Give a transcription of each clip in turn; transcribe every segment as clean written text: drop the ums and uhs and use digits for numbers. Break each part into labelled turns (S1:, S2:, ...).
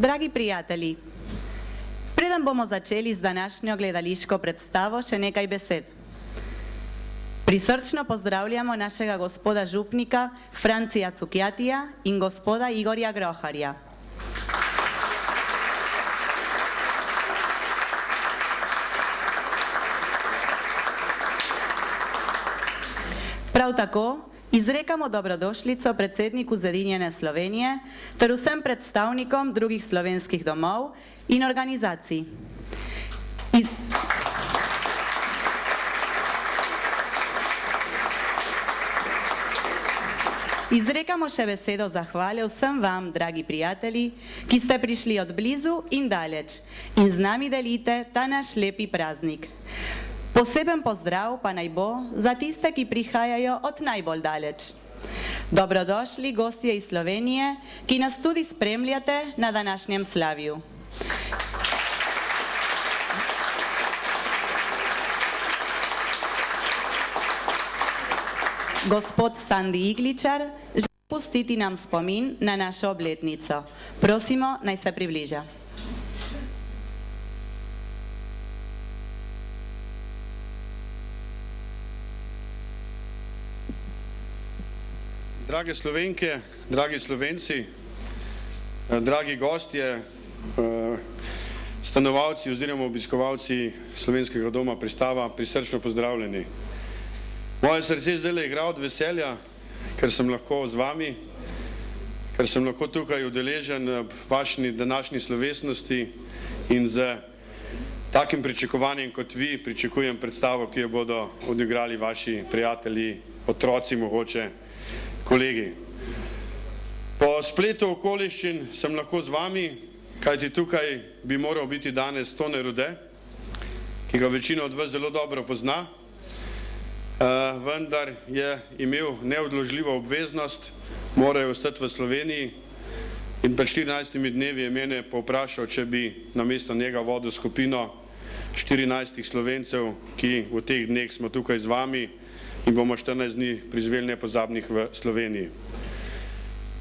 S1: Dragi prijatelji, preden bomo začeli z današnjo gledališko predstavo, še nekaj besed. Prisrčno pozdravljamo našega gospoda župnika Francija Cukjatija in gospoda Igorja Groharja. Prav tako izrekamo dobrodošlico predsedniku Zedinjene Slovenije ter vsem predstavnikom drugih slovenskih domov in organizacij. Izrekamo še besedo zahvale vsem vam, dragi prijatelji, ki ste prišli od blizu in daleč in z nami delite ta naš lepi praznik. Poseben pozdrav pa naj bo za tiste, ki prihajajo od najbolj daleč. Dobrodošli gostje iz Slovenije, ki nas tudi spremljate na današnjem slavju. Gospod Sandi Igličar želi pustiti nam spomin na našo obletnico. Prosimo, naj se približa.
S2: Drage Slovenke, dragi Slovenci, dragi gostje, stanovalci oziroma obiskovalci Slovenskega doma Pristava, prisrčno pozdravljeni. Moje srce zdaj igra od veselja, ker sem lahko z vami, ker sem lahko tukaj udeležen v vaši današnji slovesnosti in z takim pričakovanjem kot vi pričakujem predstavo, ki jo bodo odigrali vaši prijatelji, otroci mogoče, kolegi. Po spletu okoliščin sem lahko z vami, kajti tukaj bi moral biti danes Tone Rode, ki ga večina od vas zelo dobro pozna, vendar je imel neodložljivo obveznost, morajo ostati v Sloveniji in pred 14 dnevi je mene povprašal, če bi namesto njega vodil skupino 14 Slovencev, ki v teh dneh smo tukaj z vami in bomo 14 dni preživeli nepozabnih v Sloveniji.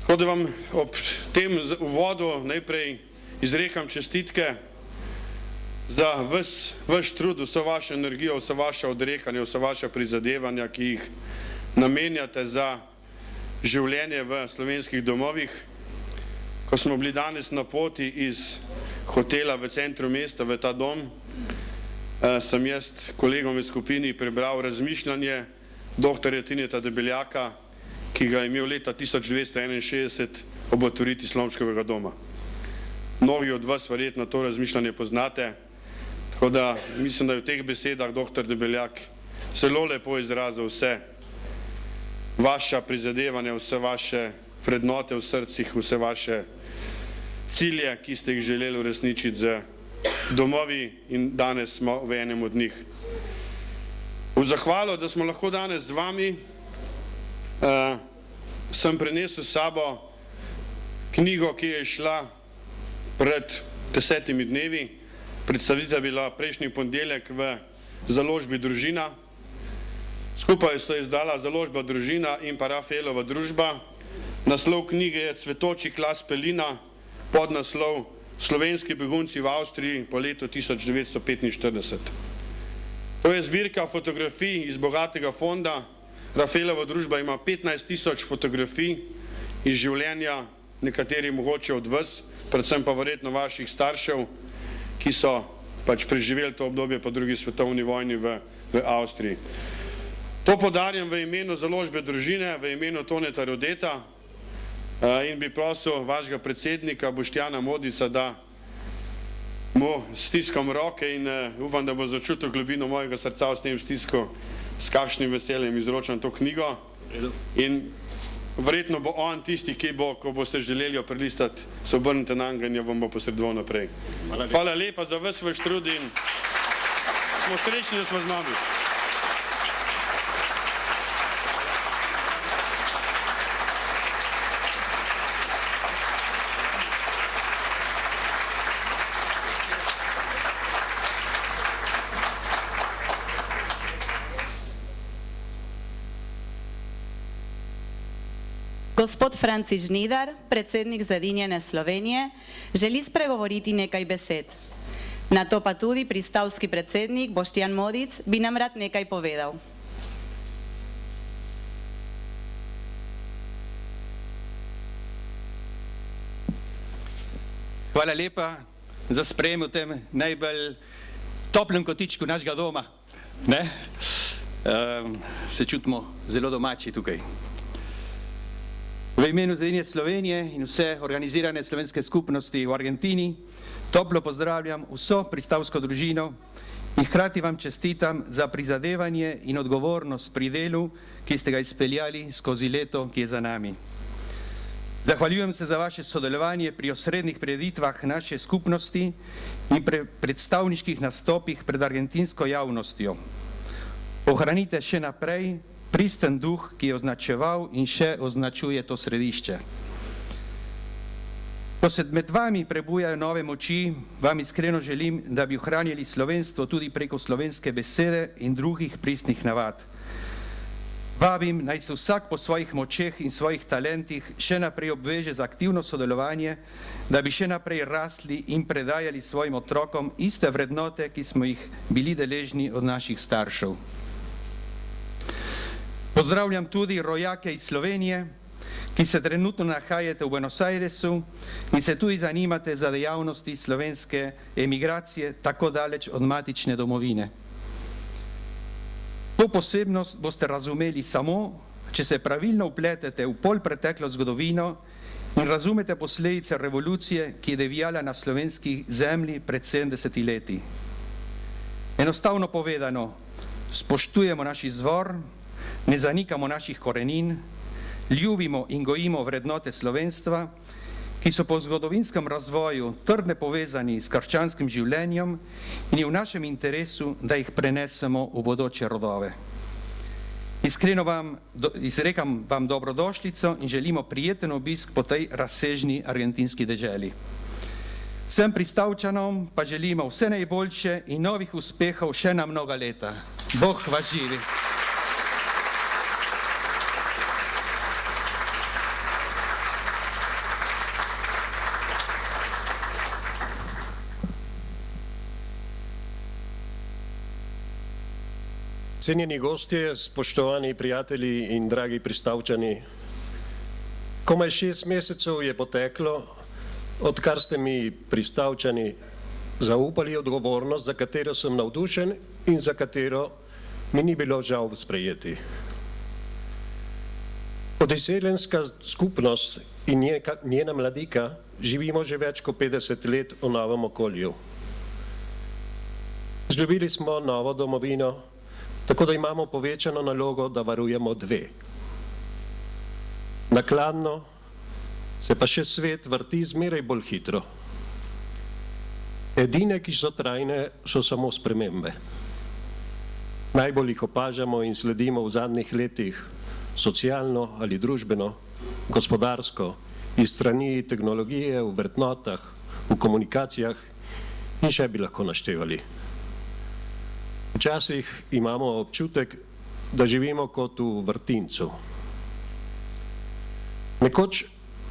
S2: Tako da vam ob tem uvodu najprej izrekam čestitke za vaš trud, vso vašo energijo, vso vaše odrekanje, vso vaše prizadevanja, ki jih namenjate za življenje v slovenskih domovih. Ko smo bili danes na poti iz hotela v centru mesta v ta dom, sem jaz kolegom v skupini prebral razmišljanje dr. Tineta Debeljaka, ki ga je imel leta 1961 ob otvoritvi Slomškovega doma. Mnogi od vas verjetno to razmišljanje poznate, tako da mislim, da je v teh besedah dr. Debeljak zelo lepo izrazil vse vaša prizadevanja, vse vaše vrednote v srcih, vse vaše cilje, ki ste jih želeli uresničiti z domovi in danes smo v enem od njih. V zahvalo, da smo lahko danes z vami, sem prinesel s sabo knjigo, ki je šla pred 10 dnevi. Predstavitev je bila prejšnji ponedeljek v založbi Družina. Skupaj sta izdala založba Družina in pa Rafaelova družba. Naslov knjige je Cvetoči klas pelina, podnaslov Slovenski begunci v Avstriji po letu 1945. To je zbirka fotografij iz bogatega fonda. Rafaelova družba ima 15.000 fotografij iz življenja, nekateri mogoče od vas, predvsem pa verjetno vaših staršev, ki so pač preživeli to obdobje po drugi svetovni vojni v Avstriji. To podarjam v imenu založbe Družine, v imenu Toneta Rodeta in bi prosil vašega predsednika Boštjana Modica, da mu stiskam roke in upam, da bo začutil globino mojega srca s tem stisku, s kakšnim veseljem izročam to knjigo. In verjetno bo on tisti, ki bo, ko boste želeli jo prelistati, se obrnite na njega in jo vam bo posredoval naprej. Hvala lepa za ves vaš trud in smo srečni, da smo z nami.
S1: Gospod Franci Žnidar, predsednik Zedinjene Slovenije, želi spregovoriti nekaj besed. Na to pa tudi pristavski predsednik Boštjan Modic bi nam rad nekaj povedal.
S3: Hvala lepa za sprejem v tem najbolj toplem kotičku našega doma. Se čutimo zelo domači tukaj. V imenu Zedinjene Slovenije in vse organizirane slovenske skupnosti v Argentini toplo pozdravljam vso pristavsko družino in hkrati vam čestitam za prizadevanje in odgovornost pri delu, ki ste ga izpeljali skozi leto, ki je za nami. Zahvaljujem se za vaše sodelovanje pri osrednjih prireditvah naše skupnosti in predstavniških nastopih pred argentinsko javnostjo. Ohranite še naprej pristen duh, ki je označeval in še označuje to središče. Ko se med vami prebujajo nove moči, vam iskreno želim, da bi ohranjali slovenstvo tudi preko slovenske besede in drugih pristnih navad. Vabim, naj se vsak po svojih močeh in svojih talentih še naprej obveže za aktivno sodelovanje, da bi še naprej rasli in predajali svojim otrokom iste vrednote, ki smo jih bili deležni od naših staršev. Pozdravljam tudi rojake iz Slovenije, ki se trenutno nahajate v Buenos Airesu in se tudi zanimate za dejavnosti slovenske emigracije tako daleč od matične domovine. To posebnost boste razumeli samo, če se pravilno vpletete v polpreteklo zgodovino in razumete posledice revolucije, ki je devijala na slovenski zemlji pred 70 leti. Enostavno povedano, spoštujemo naš izvor, ne zanikamo naših korenin, ljubimo in gojimo vrednote slovenstva, ki so po zgodovinskem razvoju trdno povezani s krščanskim življenjem in je v našem interesu, da jih prenesemo v bodoče rodove. Iskreno izrekam vam dobrodošlico in želimo prijeten obisk po tej razsežni argentinski deželi. Vsem pristavčanom pa želimo vse najboljše in novih uspehov še na mnoga leta. Bog vas živi!
S4: Cenjeni gostje, spoštovani prijatelji in dragi pristavčani, komaj 6 mesecev je poteklo, odkar ste mi pristavčani zaupali odgovornost, za katero sem navdušen in za katero mi ni bilo žal sprejeti. Odseljenska skupnost in njena mladika živimo že več kot 50 let v novem okolju. Izljubili smo novo domovino, tako da imamo povečano nalogo, da varujemo dve. Nakladno se pa še svet vrti zmeraj bolj hitro. Edine, ki so trajne, so samo spremembe. Najbolj jih opažamo in sledimo v zadnjih letih socialno ali družbeno, gospodarsko, iz strani tehnologije, v vrednotah, v komunikacijah in še bi lahko naštevali. Včasih imamo občutek, da živimo kot v vrtincu. Nekoč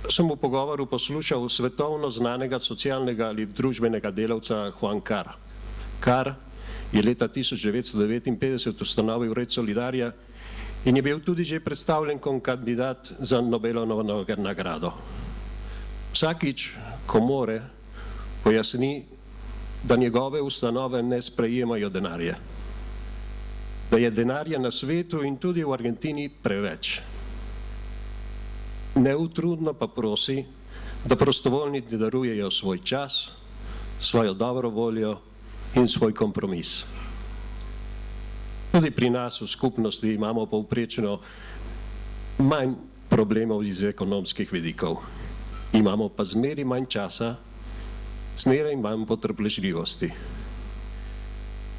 S4: sem v pogovoru poslušal svetovno znanega socialnega ali družbenega delavca Juan Carr. Carr je leta 1959 ustanovil Red Solidarja in je bil tudi že predstavljen kot kandidat za Nobelovo nagrado. Vsakič, ko more, pojasni, da njegove ustanove ne sprejemajo denarja. Da je denarja na svetu in tudi v Argentini preveč. Neutrudno pa prosi, da prostovoljniki darujejo svoj čas, svojo dobro voljo in svoj kompromis. Tudi pri nas v skupnosti imamo povprečno manj problemov iz ekonomskih vidikov. Imamo pa zmeraj manj časa, zmeraj manj potrpežljivosti.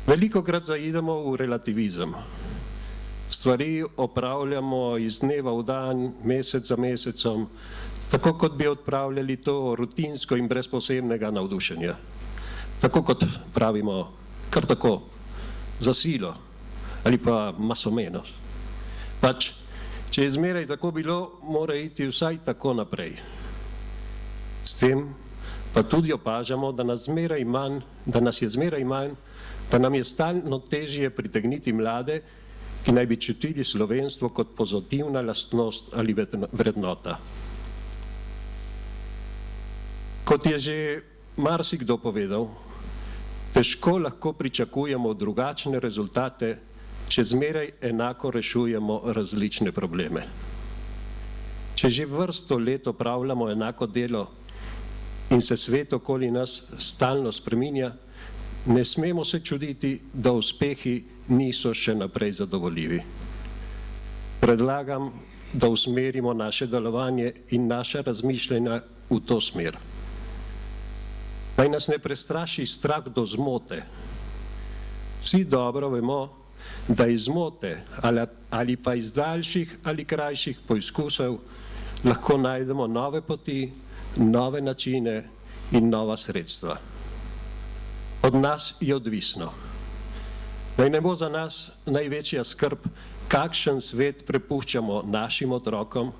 S4: Velikokrat zaidemo v relativizem. Stvari opravljamo iz dneva v dan, mesec za mesecem, tako kot bi odpravljali to rutinsko in brez posebnega navdušenja. Tako kot pravimo, kar tako, za silo ali pa masomenost. Pač, Če je zmeraj tako bilo, mora iti vsaj tako naprej. S tem pa tudi opažamo, da nas je zmeraj manj, da nam je stalno težje pritegniti mlade, ki naj bi čutili slovenstvo kot pozitivna lastnost ali vrednota. Kot je že marsikdo povedal, težko lahko pričakujemo drugačne rezultate, če zmeraj enako rešujemo različne probleme. Če že vrsto let opravljamo enako delo in se svet okoli nas stalno spreminja, ne smemo se čuditi, da uspehi niso še naprej zadovoljivi. Predlagam, da usmerimo naše delovanje in naša razmišljanja v to smer. Naj nas ne prestraši strah do zmote. Vsi dobro vemo, da iz zmote ali pa iz daljših ali krajših poizkusov lahko najdemo nove poti, nove načine in nova sredstva. Od nas je odvisno. Naj ne bo za nas največja skrb, kakšen svet prepuščamo našim otrokom,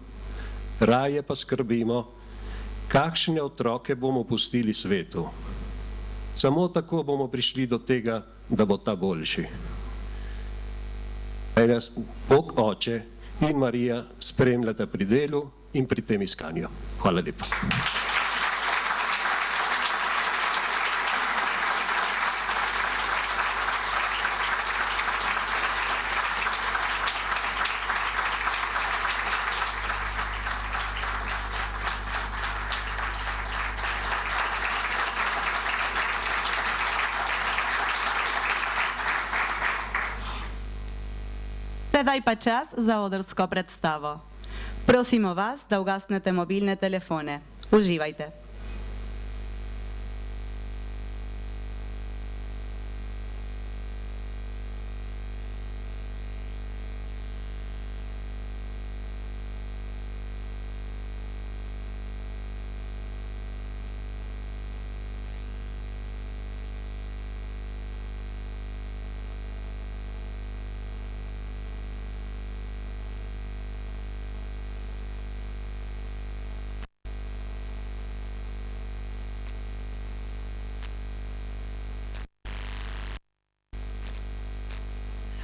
S4: raje pa skrbimo, kakšne otroke bomo pustili svetu. Samo tako bomo prišli do tega, da bo ta boljši. Naj nas Bog Oče in Marija spremljata pri delu in pri tem iskanju. Hvala lepa.
S1: Sedaj pa čas za odrsko predstavo. Prosimo vas, da ugasnete mobilne telefone. Uživajte.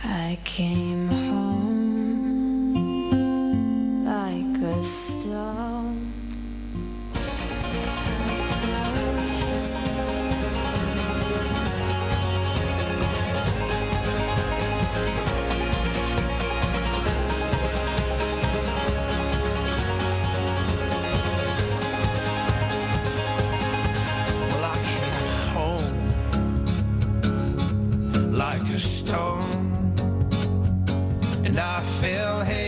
S5: I came home like a stone.
S6: Well, I came home like a stone. And I fell heavy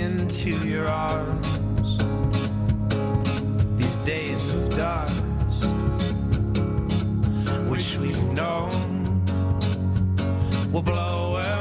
S6: into your arms. These days of darkness, which we've known, will blow away.